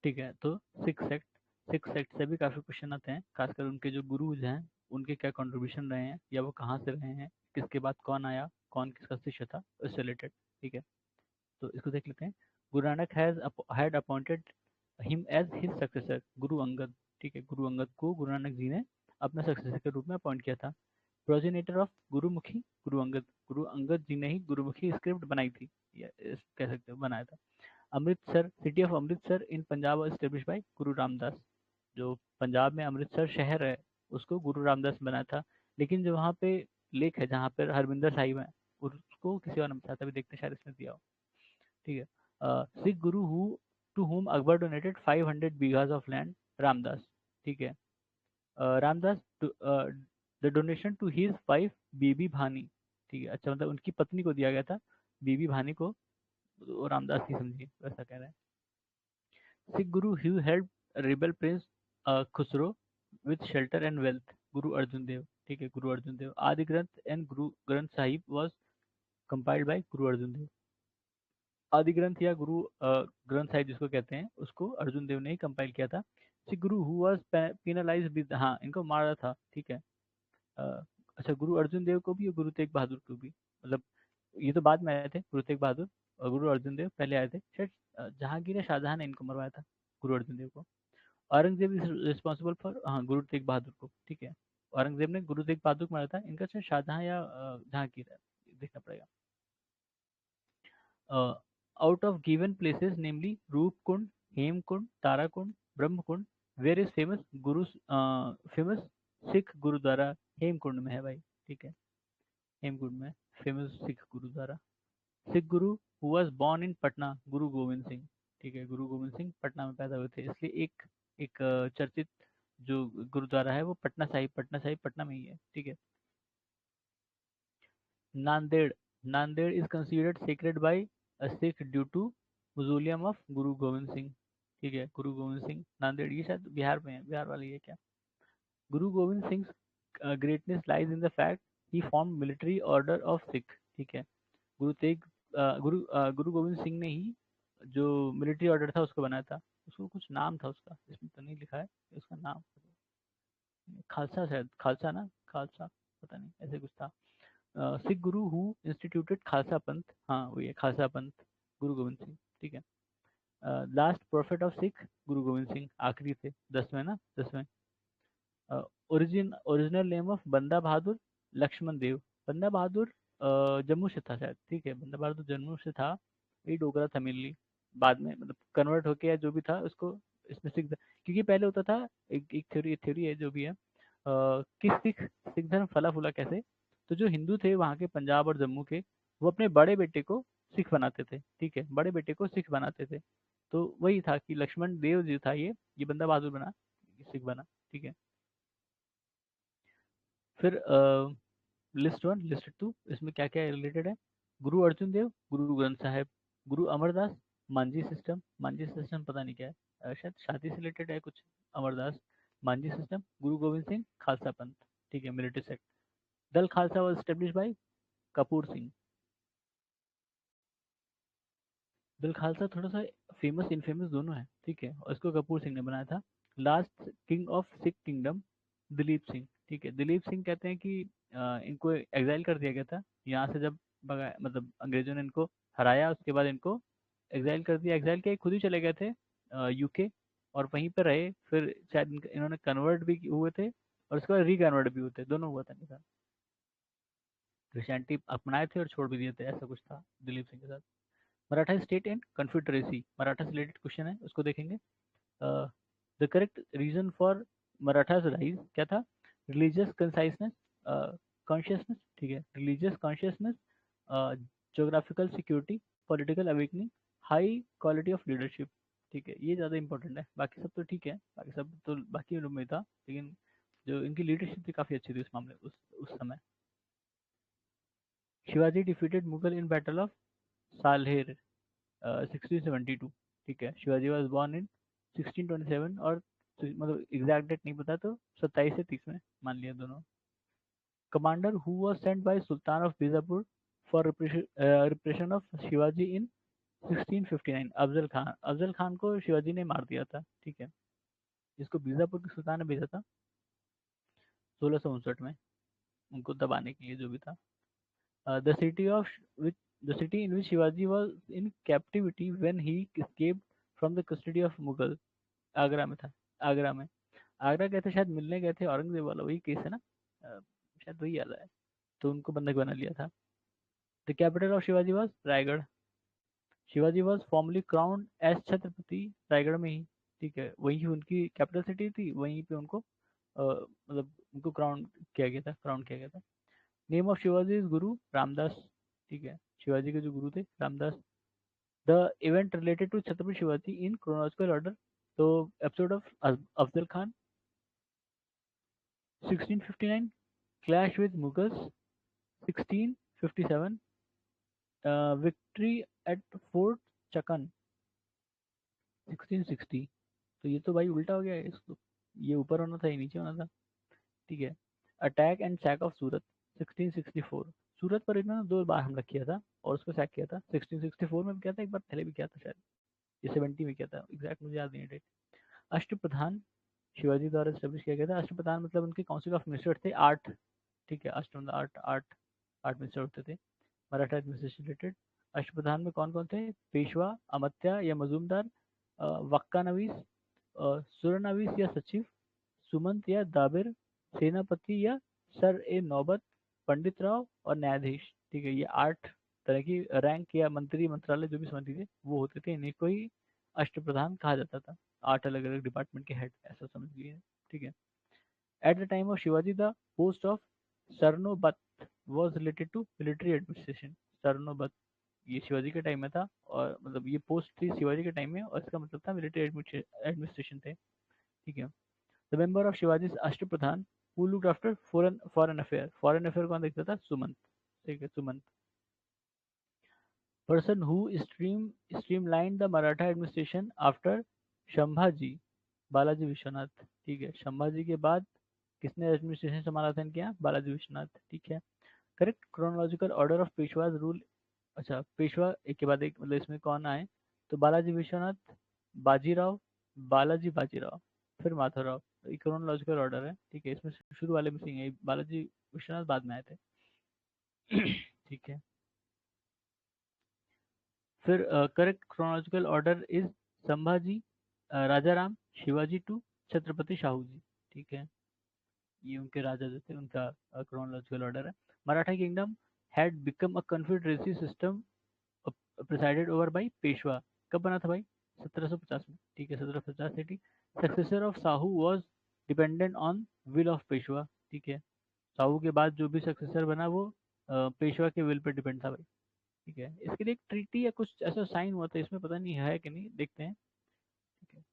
ठीक है। तो सिक्स सेक्ट से भी काफ़ी क्वेश्चन आते हैं, खासकर उनके जो गुरुज हैं, उनके क्या कंट्रीब्यूशन रहे हैं या वो कहाँ से रहे हैं, किसके बाद कौन आया, कौन किसका शिष्य था, उससे रिलेटेड। ठीक है, तो इसको देख लेते हैं। Guru Nanak had appointed him as his successor, Guru Angad. ठीक है, गुरु अंगद को गुरु नानक जी ने अपने सक्सेसर के रूप में अपॉइंट किया था। प्रोजेनेटर ऑफ गुरुमुखी, गुरु अंगद जी ने ही गुरुमुखी स्क्रिप्ट बनाई थी, या कह सकते हो बनाया था। Amritsar, city of Amritsar in Punjab establish by गुरु रामदास, जो पंजाब में अमृतसर शहर है, उसको गुरु रामदास ने बनाया था। लेकिन जो वहाँ पे लेक है जहाँ पर हरमिंदर साहिब है, उसको किसी और ने बताया था, अभी देखते हैं शायद इसमें दिया हो। ठीक है, Sikh guru who to whom Akbar donated 500 bighas of land, Ramdas. ठीक है, Ramdas the donation to his wife Bibi Bhani. ठीक है, अच्छा मतलब उनकी पत्नी को दिया गया था, बीबी भानी को, वो रामदास की समझिए, वैसा कह रहे हैं। Sikh guru who help rebel Prince Khusro with shelter and wealth, गुरु अर्जुन देव। ठीक है, गुरु अर्जुन देव। आदि ग्रंथ and Guru Granth Sahib was compiled bye गुरु अर्जुन देव। आदि ग्रंथ या गुरु ग्रंथ साहिब जिसको कहते हैं, उसको अर्जुन देव ने ही कंपाइल किया था। Sikh guru who was penalise with, हाँ इनको मारा था। ठीक है, अ, अच्छा गुरु अर्जुन देव को भी और गुरु तेग बहादुर को भी, मतलब ये तो बाद में आए थे गुरु तेग बहादुर, और गुरु अर्जुन देव पहले आए थे शायद। जहांगीर या शाहजहां ने इनको मरवाया था, गुरु अर्जुन देव को। औरंगजेब इज रिस्पॉन्सिबल फॉर, हाँ गुरु तेग बहादुर को। ठीक है, औरंगजेब ने गुरु तेग बहादुर को मारा था, इनका शायद शाहजहां या जहांगीर है, देखना पड़ेगा। आउट ऑफ गिवन प्लेसेस नेमली रूप कुंड, हेम कुंड, तारा कुंड, ब्रह्म कुंड, where is famous Guru, famous Sikh gurdwara Hemkund में है भाई। ठीक है, हेमकुंड में famous Sikh gurdwara. Sikh guru who was born in Patna, Guru Gobind Singh. ठीक है, गुरु गोविंद सिंह पटना में पैदा हुए थे, इसलिए एक एक चर्चित जो गुरुद्वारा है वो पटना साहिब पटना में ही है। ठीक है, Nanded, Nanded is considered sacred by a Sikh due to mausoleum of Guru Gobind Singh. ठीक है, गुरु गोविंद सिंह, नांदेड़ ये शायद बिहार में है, बिहार वाली है क्या। गुरु Gobind Singh greatness lies in the fact he form military order of Sikh. ठीक है, गुरु गोविंद सिंह ने ही जो मिलिट्री ऑर्डर था उसको बनाया था। उसको कुछ नाम था उसका, इसमें तो नहीं लिखा है उसका नाम, खालसा शायद, खालसा ना, खालसा, पता नहीं ऐसे कुछ था। सिख गुरु हु इंस्टीट्यूटेड खालसा पंथ, हाँ वही है खालसा पंथ, गुरु गोविंद सिंह। ठीक है, लास्ट प्रोफेट ऑफ सिख गुरु गोविंद सिंह, आखिरी थे, 10वें ना, 10वें। ओरिजिनल नेम ऑफ बंदा बहादुर लक्ष्मण देव, बंदा बहादुर जम्मू से था शायद। ठीक है, बंदा बहादुर जम्मू से था, ये डोगरा था मेनली, बाद में मतलब कन्वर्ट होके या जो भी था उसको इसमें सिख, क्योंकि पहले होता था, एक थ्योरी थ्योरी है जो भी है, कि सिख धर्म फला फूला कैसे। तो जो हिंदू थे वहाँ के पंजाब और जम्मू के, वो अपने बड़े बेटे को सिख बनाते थे। ठीक है, बड़े बेटे को सिख बनाते थे। तो वही था कि लक्ष्मण देव जी था ये बंदा बहादुर बना, ये सिख बना। ठीक है, फिर लिस्ट वन, लिस्ट टू, इसमें क्या क्या रिलेटेड है। गुरु अर्जुन देव, गुरु ग्रंथ साहिब, गुरु अमरदास, मांझी सिस्टम पता नहीं क्या है, शायद शादी से रिलेटेड है कुछ, अमरदास, मांझी सिस्टम, गुरु गोविंद सिंह, खालसा पंथ। ठीक है, मिलिट्री सेक्ट। दल Khalsa was establish by Kapoor Singh. दल खालसा थोड़ा सा फेमस इनफेमस दोनों है। ठीक है, और इसको कपूर सिंह ने बनाया था। Last king of Sikh kingdom, Dilip Singh. ठीक है, दिलीप सिंह कहते हैं कि इनको एग्जाइल कर दिया गया था यहाँ से, जब मतलब अंग्रेजों ने इनको हराया, उसके बाद इनको एग्जाइल कर दिया, एग्जाइल के खुद ही चले गए थे यूके, और वहीं पर रहे। फिर शायद इन्होंने कन्वर्ट भी हुए थे, और उसके बाद रिकन्वर्ट भी हुए थे, दोनों हुआ था इनका, क्रिश्चियनिटी अपनाए थे और छोड़ भी दिए थे, ऐसा कुछ था दिलीप सिंह के साथ। Maratha state and confederacy, Maratha से रिलेटेड क्वेश्चन है, उसको देखेंगे। The correct reason for Marathas rise क्या था, रिलीजियस कंसाइसनेस, कॉन्शियसनेस। ठीक है, religious consciousness, geographical security, political awakening, high quality of leadership. ठीक है, ये ज़्यादा इंपॉर्टेंट है, बाकी सब तो ठीक है, बाकी सब तो बाकी लोग में था, लेकिन जो इनकी लीडरशिप थी काफ़ी अच्छी थी उस मामले, उस समय। Shivaji defeated Mughal in battle of Salher, 1672। ठीक है, शिवाजी वॉज बॉर्न इन 1627, और मतलब एग्जैक्ट डेट नहीं पता, तो 27 से 30 में मान लिया दोनों। Commander who was sent by sultan of Bijapur for repression of Shivaji in 1659 Afzal Khan को शिवाजी ने मार दिया था, ठीक है, जिसको बीजापुर के सुल्तान ने भेजा था 1659 में उनको दबाने के लिए, जो भी था। The city of which the city in which Shivaji was in captivity when he escaped from the custody of Mughal, Agra में था। आगरा में, आगरा गए थे शायद, मिलने गए थे औरंगजेब वाला, वही केस है ना, शायद वही वाला है। तो उनको बंधक बना लिया था। The capital of Shivaji was Raigad. Shivaji was formally crowned as Chhatrapati Raigad में ही, ठीक है, वही उनकी कैपिटल सिटी थी, वहीं पे उनको मतलब उनको क्राउन किया गया था। नेम ऑफ शिवाजी इज गुरु रामदास, ठीक है, शिवाजी के जो गुरु थे Ramdas. The event related to Chhatrapati Shivaji in chronological order, तो episode of Afzal Khan 1659, clash with Mughals 1657, victory at fort Chakan 1660। तो ये तो भाई उल्टा हो गया है इसको, ये ऊपर होना था, ये नीचे होना था, ठीक है। अटैक एंड सैक ऑफ सूरत 1664, सूरत पर इन्होंने 2 बार हमला किया था और उसको सैक किया था। 1664 में भी किया था, एक बार पहले भी किया था शायद, ये 70 में किया था, एग्जैक्ट मुझे याद नहीं है डेट। अष्टप्रधान शिवाजी द्वारा स्टेब्लिश किया गया था। अष्टप्रधान मतलब उनके काउंसिल ऑफ मिनिस्टर थे 8, ठीक है, अष्ट मतलब 8 मिनिस्टर होते थे मराठा एडमिनिस्ट्रेशन रिलेटेड। अष्टप्रधान में कौन कौन थे? पेशवा, अमत्या या मजूमदार, वक्का नवीस, सुरनवीस या सचिव, सुमंत या दाबिर, सेनापति या सर ए नौबत, पंडित राव और न्यायाधीश, ठीक है। ये 8 तरह की रैंक या मंत्री मंत्रालय जो भी समझ लीजिए वो होते थे, इन्हीं को ही अष्टप्रधान कहा जाता था। 8 अलग अलग डिपार्टमेंट के हेड, ऐसा समझ लीजिए, ठीक है। At the time of Shivaji the post of Sarnobat was related to military administration. Sarnobat ये शिवाजी के टाइम में था, और मतलब ये पोस्ट थी शिवाजी के टाइम में, और इसका मतलब था मिलिट्री एडमिनिस्ट्रेशन थे, ठीक है। The member of Shivaji Ashtapradhan who looked after foreign affair, foreign affair कौन देखता था? सुमंत, ठीक है, Sumant. Person who streamline the Maratha administration after Shambhaji, Balaji Vishwanath, ठीक है, शंभाजी के बाद किसने एडमिनिस्ट्रेशन संभाला था इनके यहाँ? बालाजी विश्वनाथ, ठीक है। Correct chronological order of पेशवाज rule, अच्छा पेशवा एक के बाद एक, मतलब इसमें कौन आए? तो बालाजी विश्वनाथ, बाजीराव, बालाजी बाजीराव, फिर माधवराव, ये क्रोनोलॉजिकल ऑर्डर है, ठीक है। इसमें शुरू वाले मिसिंग है, बालाजी विश्वनाथ बाद में आए थे। ठीक है। फिर correct chronological order is Sambhaji, Raja Ram, Shivaji two Chhatrapati Shahu ji, ठीक है। ये उनके राजा जो थे, उनका क्रोनोलॉजिकल ऑर्डर है। Maratha kingdom had become a confederacy system presided over by Peshwa, कब बना था भाई? 1750 में, ठीक है, 1750 eighty. Successor of Sahu was dependent on will of Peshwa, ठीक है। साहू के बाद जो भी सक्सेसर बना वो पेशवा के विल पे डिपेंड था भाई, ठीक है। इसके लिए एक ट्रीटी या कुछ ऐसा साइन हुआ था, इसमें पता नहीं है कि नहीं, देखते हैं, ठीक है।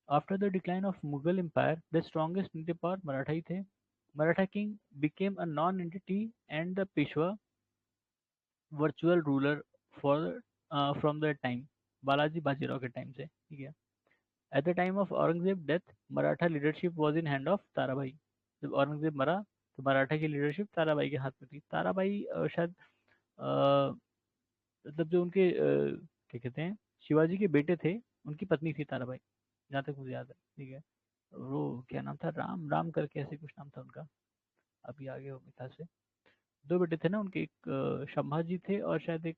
After the decline of Mughal empire the strongest native power Maratha ही थे। Maratha king became a non entity and the Peshwa virtual ruler for from the time, Balaji Bajirao के टाइम से, ठीक है। At the time of Aurangzeb death Maratha leadership was in hand of Tarabai. जब औरंगजेब मरा तो मराठा की लीडरशिप ताराबाई के हाथ में थी। ताराबाई शायद मतलब जो उनके क्या कहते हैं, शिवाजी के बेटे थे, उनकी पत्नी थी ताराबाई, जहाँ तक मुझे याद है, ठीक है। वो क्या नाम था, राम राम करके ऐसे कुछ नाम था उनका, अभी आगे हो मिथा से। 2 बेटे थे ना उनके, एक संभाजी थे और शायद एक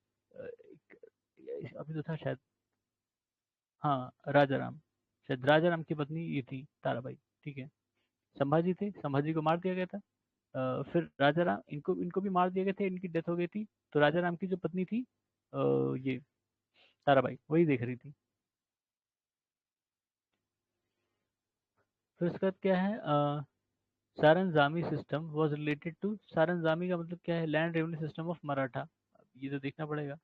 अभी तो था शायद, हाँ राजा राम, शायद राजा राम की पत्नी ये थी ताराबाई, ठीक है। संभाजी थे, संभाजी को मार दिया गया था। फिर राजा राम, इनको इनको भी मार दिए गए थे, इनकी डेथ हो गई थी। तो राजा राम की जो पत्नी थी ये ताराबाई, वही देख रही थी। फिर उसके बाद क्या है, saranjami system was related to, saranjami का मतलब क्या है? Land revenue system of Maratha, ये तो देखना पड़ेगा।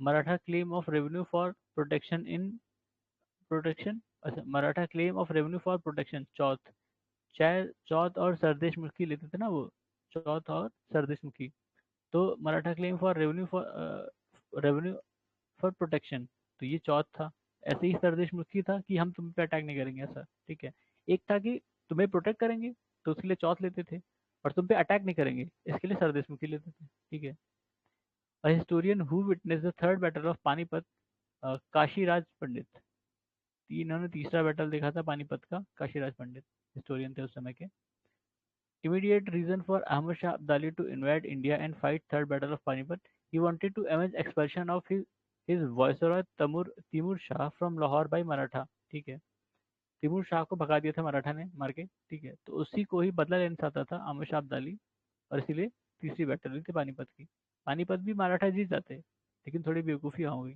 Maratha claim of revenue for protection in protection, अच्छा Maratha claim of revenue for protection, chauth, चाहे चौथ और सरदेश मुखी लेते थे ना वो, चौथ और सरदेश मुखी। तो Maratha claim for revenue for protection, तो ये चौथ था। ऐसे ही सरदेश मुखी था कि हम तुम पे अटैक नहीं करेंगे ऐसा, ठीक है। एक था कि तुम्हें प्रोटेक्ट करेंगे, तो उसके लिए चौथ लेते थे। और तुम पे अटैक नहीं करेंगे, इसके लिए सरदेशमुखी लेते थे, ठीक है। A historian who witness the third battle of Panipat, Kashiraj Pandit. इन्होंने तीसरा बैटल देखा था पानीपत का, काशीराज पंडित हिस्टोरियन थे उस समय के। Immediate reason for Ahmad Shah Abdali to invade India and fight third battle of Panipat. He wanted to avenge expulsion of his viceroy Timur Shah from Lahore by Maratha. ठीक है, Timur Shah को भगा दिया था मराठा ने मार के, ठीक है। तो उसी को ही बदला लेना चाहता था अहमद शाह अब्दाली, और इसीलिए तीसरी बैटल हुई थी पानीपत की। पानीपत भी मराठा जीत जाते, लेकिन थोड़ी बेवकूफ़ी हो गई।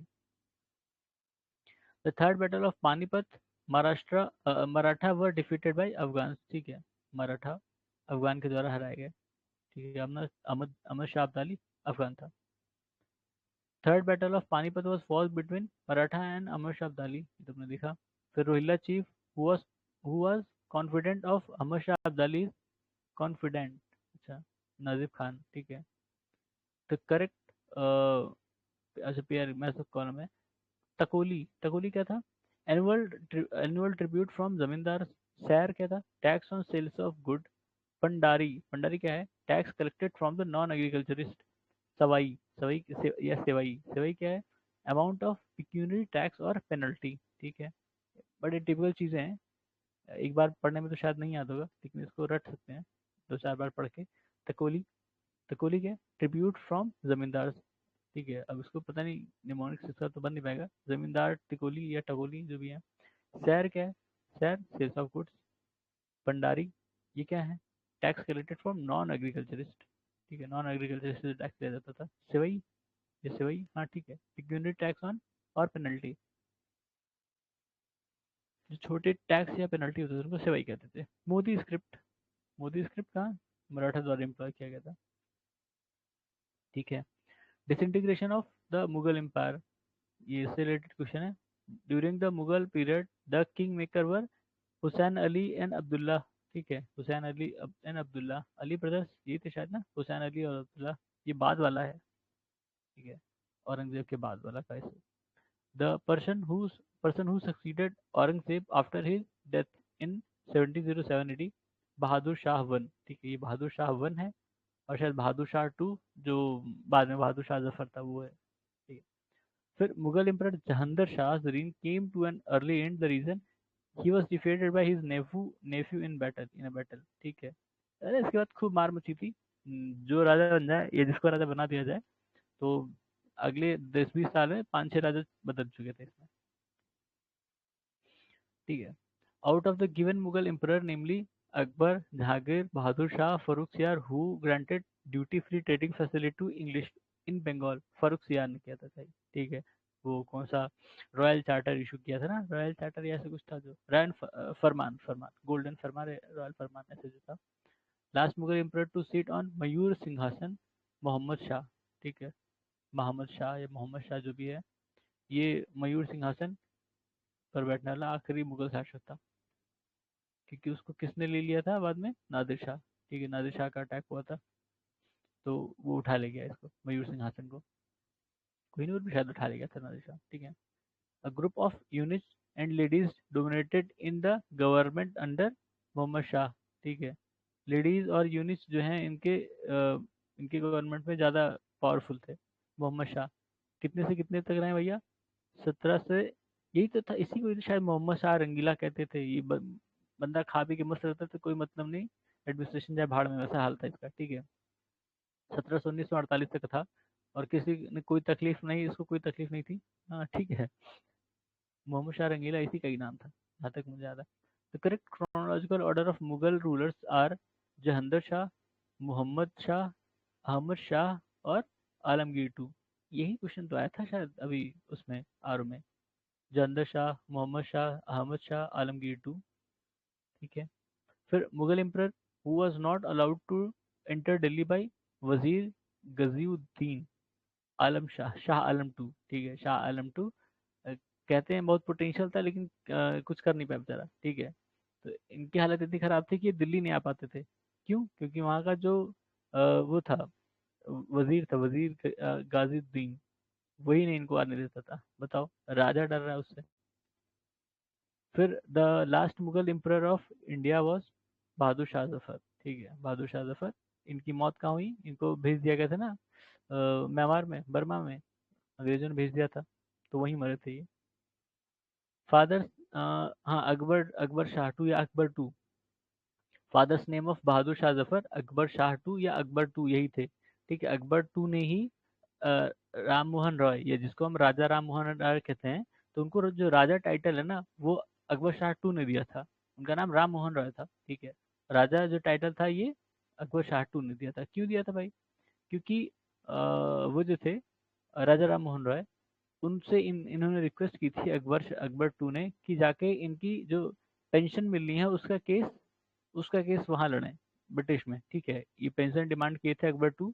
The third battle of Panipat, Maratha were defeated by Afghan, ठीक है। मराठा अफगान के द्वारा हराए गए, ठीक है। अहमद शाह अब्दाली अफगान था। Third battle of Panipat was fought between Maratha and Ahmad Shah Abdali, तुमने देखा। फिर Rohilla chief who was confident of Ahmad Shah Abdali, confident, अच्छा, नाजिब खान, ठीक है। द करेक्ट, अच्छा पेयर मैं सब कॉलम है। तकोली, तकोली क्या था? एनुअल एनुअल ट्रिब्यूट फ्रॉम जमींदार। सैर क्या था? Tax on sales of good. Pandari, Pandari क्या है? Tax collected from the non agriculturist. Sawai, या सेवाई, सेवाई क्या है? अमाउंट ऑफ पिक्यूनरी टैक्स और पेनल्टी, ठीक है। बड़ी टिपिकल चीज़ें हैं, एक बार पढ़ने में तो शायद नहीं याद होगा, लेकिन इसको रट सकते हैं दो चार बार पढ़ के। तकोली, तकोली क्या है? ट्रिब्यूट फ्रॉम जमींदार, ठीक है। अब इसको पता नहीं, निमोनिक इसका तो बन नहीं पाएगा, जमींदार टिकोली या टकोली जो भी है। सैर क्या है? सैर सेल्स ऑफ गुड्स। भंडारी, ये क्या है? Tax collected from non agriculturist, ठीक है। नॉन एग्रीकल्चरिस्ट से टैक्स लिया जाता था। सेवई, ये सेवई, हाँ ठीक है। पिक्यूनरी टैक्स ऑन और पेनल्टी, जो छोटे टैक्स या पेनल्टी होते थे उनको सेवई कहते थे। मोदी स्क्रिप्ट, मोदी स्क्रिप्ट कहाँ? मराठा द्वारा एम्प्लॉय किया गया था, ठीक है। Disintegration of the Mughal empire, ये इससे रिलेटेड क्वेश्चन है। During the Mughal period the king maker were Hussain Ali and Abdullah, ठीक है। हुसैन अली एंड अब्दुल्ला, अली ब्रदर्स ये थे शायद ना, हुसैन अली और अब्दुल्ला। ये बाद वाला है, ठीक है, औरंगजेब के बाद वाला का इसे। The person who succeeded Aurangzeb after his death in 1707 AD, Bahadur Shah one, ठीक है। ये बहादुर शाह वन है, और शायद बहादुर शाह टू जो बाद में बहादुर शाह जफर था वो है, ठीक है। फिर मुगल एम्परर जहांगीर शाह जरीन came to an early end the reason he was defeated by his nephew in a battle, ठीक है। अरे इसके बाद खूब मार मची थी। जो राजा बन जाए या जिसको राजा बना दिया जाए, तो अगले 10-20 साल में 5-6 राजा बदल चुके थे इसमें, ठीक है। Out of the given Mughal emperor namely Akbar, Jahangir, Bahadur Shah, Farrukh Siyar, who granted duty free trading facility to English in Bengal, Farrukh Siyar ने किया था सही, ठीक है। वो कौन सा रॉयल चार्टर इशू किया था ना, रॉयल चार्टर या ऐसा कुछ था, जो royal farman, farman golden farman, royal farman ऐसे जो था। Last Mughal emperor to seat on Mayur Singhasan, Mohammad Shah, ठीक है। मोहम्मद शाह या मोहम्मद शाह जो भी है, ये मयूर सिंहासन पर बैठने वाला आखिरी मुगल शासक था, क्योंकि उसको किसने ले लिया था बाद में? नादिर शाह, ठीक है। नादिर शाह का अटैक हुआ था, तो वो उठा ले गया इसको, मयूर सिंहासन को। कोहिनूर भी शायद उठा ले गया था नादिर शाह, ठीक है। A group of units and ladies dominated in the government under Mohammad Shah, ठीक है। लेडीज और यूनिट्स जो हैं इनके गवर्नमेंट में ज़्यादा पावरफुल थे मोहम्मद शाह। कितने से कितने तक रहे भैया? 17 से, यही तो था, इसी को तो शायद मोहम्मद शाह रंगीला कहते थे। ये बंदा खा पी के मस्त रहता था, कोई मतलब नहीं, एडमिनिस्ट्रेशन जाए भाड़ में, वैसा हाल था इसका, ठीक है। 1719 से 48 तक था, और किसी ने कोई तकलीफ नहीं, इसको कोई तकलीफ नहीं थी, हाँ ठीक है। मोहम्मद शाह रंगीला इसी का ही नाम था, जहाँ तक मुझे याद है। The correct chronological order of Mughal rulers are Jahangir Shah, Mohammad Shah, Ahmad Shah और आलमगीर टू। यही क्वेश्चन तो आया था शायद अभी उसमें आर में। जहांगीर शाह, मोहम्मद शाह, अहमद शाह, आलमगीर टू, ठीक है। फिर Mughal emperor who was not allowed to enter Delhi by Wazir Ghaziuddin Alam Shah, Shah Alam two, ठीक है। शाह आलम टू, कहते हैं बहुत पोटेंशियल था, लेकिन कुछ कर नहीं पाया बेचारा, ठीक है। तो इनकी हालत इतनी खराब थी कि ये दिल्ली नहीं आ पाते थे। क्यों? क्योंकि वहाँ का जो वो था, वजीर था, वजीर गाजीउद्दीन, वही नहीं इनको आने देता था। बताओ, राजा डर रहा है उससे। फिर the last Mughal emperor of India was Bahadur Shah Zafar, ठीक है, बहादुर शाह जफर। इनकी मौत कहाँ हुई? इनको भेज दिया गया था ना म्यांमार में, बर्मा में, अंग्रेजों ने भेज दिया था, तो वहीं मरे थे ये। फादर, हाँ, अकबर, अकबर शाह टू या Akbar two. Father's name of Bahadur Shah Zafar Akbar Shah two या अकबर टू, यही थे। ठीक है, अकबर टू ने ही राम मोहन रॉय, ये जिसको हम राजा राम मोहन रॉय कहते हैं, तो उनको जो राजा टाइटल है ना, वो अकबर शाह टू ने दिया था। उनका नाम राम मोहन रॉय था। ठीक है, राजा जो टाइटल था ये अकबर शाह टू ने दिया था। क्यों दिया था भाई? क्योंकि वो जो थे राजा राम मोहन रॉय, उनसे इन्होंने रिक्वेस्ट की थी अकबर अकबर टू ने कि जाके इनकी जो पेंशन मिलनी है उसका केस वहां लड़ें, ब्रिटिश में। ठीक है, ये पेंशन डिमांड किए थे अकबर टू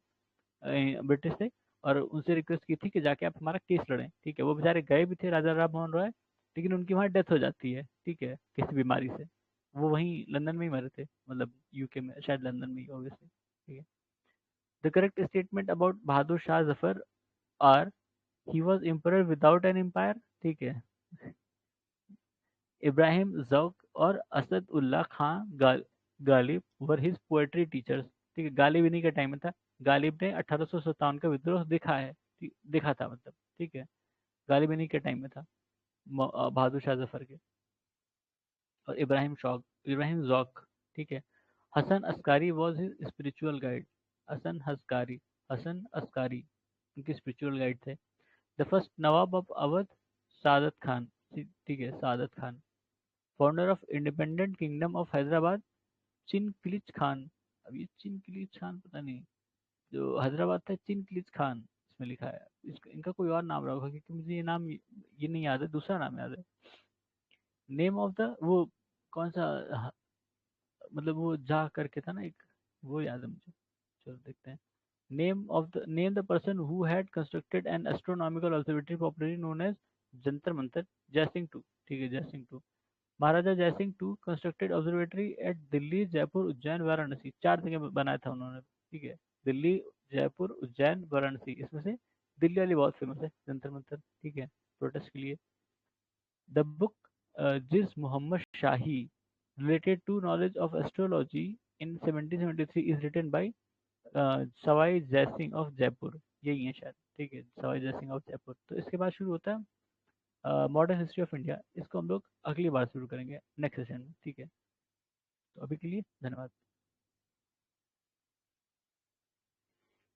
ब्रिटिश से, और उनसे रिक्वेस्ट की थी कि जाके आप हमारा केस लड़ें। ठीक है, वो बेचारे गए भी थे राजा राम मोहन रॉय, लेकिन उनकी वहाँ डेथ हो जाती है। ठीक है, किसी बीमारी से। वो वहीं लंदन में ही मरे थे, मतलब यूके में, शायद लंदन में ही, ऑब्वियसली। ठीक है, the correct statement about Bahadur Shah Zafar are, he was emperor without an empire. ठीक है, इब्राहिम ज़ौक और Asad Ullah Khan Ghalib were his poetry teachers. ठीक है, गालिब इन्हीं का टाइम में था। गालिब ने 1857 का विद्रोह देखा है, देखा था मतलब। ठीक है, गालिब इन्हीं के टाइम में था, बहादुर शाह जफर के। और इब्राहिम ज़ौक। ठीक है, Hasan Askari was his spiritual guide. Hasan Askari उनके स्पिरिचुअल गाइड थे। The first nawab of Awadh, Saadat Khan. ठीक है, Saadat Khan. Founder of independent kingdom of Hyderabad, Chin Qilich Khan. अब ये चिनक्लिच खान पता नहीं, जो हैदराबाद था चिनक्लिच खान इसमें लिखा है। इनका कोई और नाम रहा होगा, क्योंकि मुझे ये नाम ये नहीं याद है, दूसरा नाम याद है। नेम ऑफ द वो कौन सा, ह- मतलब वो जा करके था ना एक, वो याद है मुझे। चलो देखते हैं। Name the person who had constructed an astronomical observatory popularly known as Jantar Mantar, Jai Singh two. ठीक है, Jai Singh two. Maharaja Jai Singh two constructed observatory at Delhi, Jaipur, Ujjain, Varanasi. 4 जगह बनाया था उन्होंने। ठीक है, दिल्ली, जयपुर, उज्जैन, वाराणसी। इसमें से दिल्ली वाली बहुत फेमस है, जंतर मंतर। ठीक है, प्रोटेस्ट के लिए। द बुक जिस मोहम्मद शाही related to knowledge of astrology in 1773 is written by Sawai Jai Singh of Jaipur. यही है शायद। ठीक है, सवाई जयसिंह ऑफ जयपुर। तो इसके बाद शुरू होता है मॉडर्न हिस्ट्री ऑफ इंडिया। इसको हम लोग अगली बार शुरू करेंगे, नेक्स्ट सेशन में। ठीक है, तो अभी के लिए धन्यवाद।